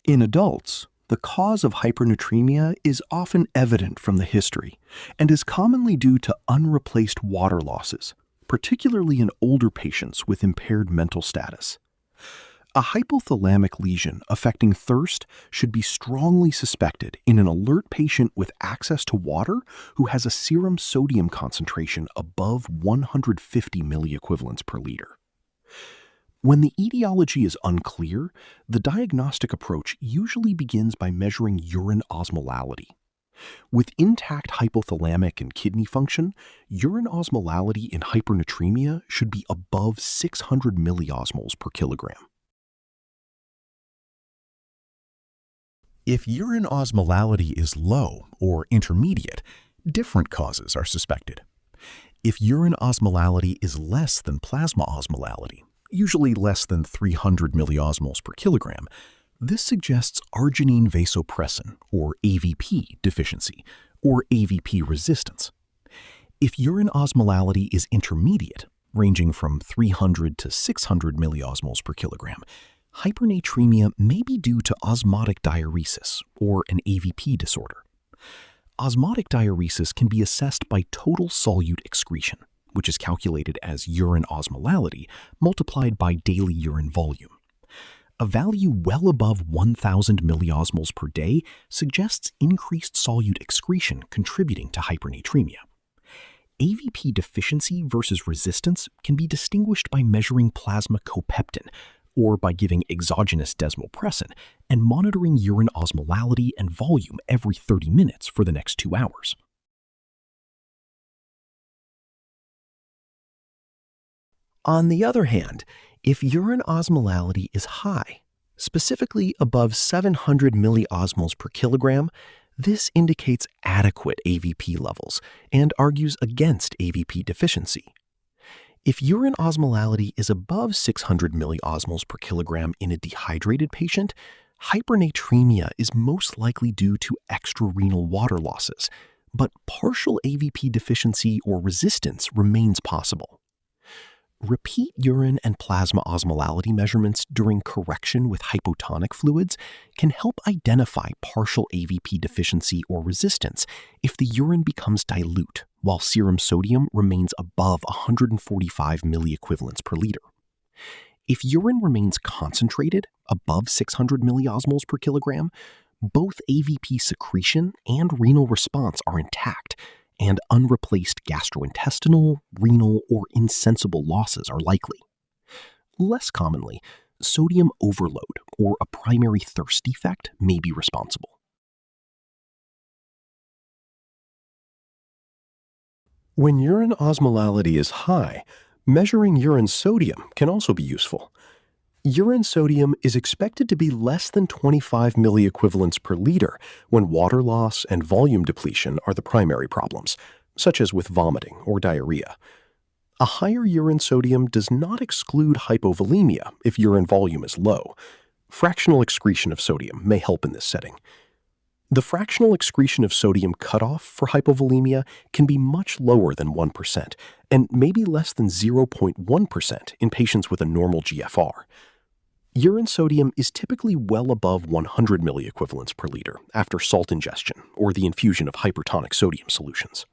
In adults, the cause of hypernatremia is often evident from the history and is commonly due to unreplaced water losses, particularly in older patients with impaired mental status. A hypothalamic lesion affecting thirst should be strongly suspected in an alert patient with access to water who has a serum sodium concentration above 150 milliequivalents per liter. When the etiology is unclear, the diagnostic approach usually begins by measuring urine osmolality. With intact hypothalamic and kidney function, urine osmolality in hypernatremia should be above 600 milliosmoles per kilogram. If urine osmolality is low or intermediate, different causes are suspected. If urine osmolality is less than plasma osmolality, usually less than 300 milliosmoles per kilogram, this suggests arginine vasopressin, or AVP, deficiency, or AVP resistance. If urine osmolality is intermediate, ranging from 300 to 600 milliosmoles per kilogram, hypernatremia may be due to osmotic diuresis, or an AVP disorder. Osmotic diuresis can be assessed by total solute excretion, which is calculated as urine osmolality multiplied by daily urine volume. A value well above 1,000 milliosmoles per day suggests increased solute excretion contributing to hypernatremia. AVP deficiency versus resistance can be distinguished by measuring plasma copeptin, or by giving exogenous desmopressin and monitoring urine osmolality and volume every 30 minutes for the next 2 hours. On the other hand, if urine osmolality is high, specifically above 700 milliosmoles per kilogram, this indicates adequate AVP levels and argues against AVP deficiency. If urine osmolality is above 600 milliosmoles per kilogram in a dehydrated patient, hypernatremia is most likely due to extrarenal water losses, but partial AVP deficiency or resistance remains possible. Repeat urine and plasma osmolality measurements during correction with hypotonic fluids can help identify partial AVP deficiency or resistance if the urine becomes dilute while serum sodium remains above 145 milliequivalents per liter. If urine remains concentrated above 600 milliosmoles per kilogram, both AVP secretion and renal response are intact, and unreplaced gastrointestinal, renal, or insensible losses are likely. Less commonly, sodium overload or a primary thirst defect may be responsible. When urine osmolality is high, measuring urine sodium can also be useful. Urine sodium is expected to be less than 25 milliequivalents per liter when water loss and volume depletion are the primary problems, such as with vomiting or diarrhea. A higher urine sodium does not exclude hypovolemia if urine volume is low. Fractional excretion of sodium may help in this setting. The fractional excretion of sodium cutoff for hypovolemia can be much lower than 1% and maybe less than 0.1% in patients with a normal GFR. Urine sodium is typically well above 100 milliequivalents per liter after salt ingestion or the infusion of hypertonic sodium solutions.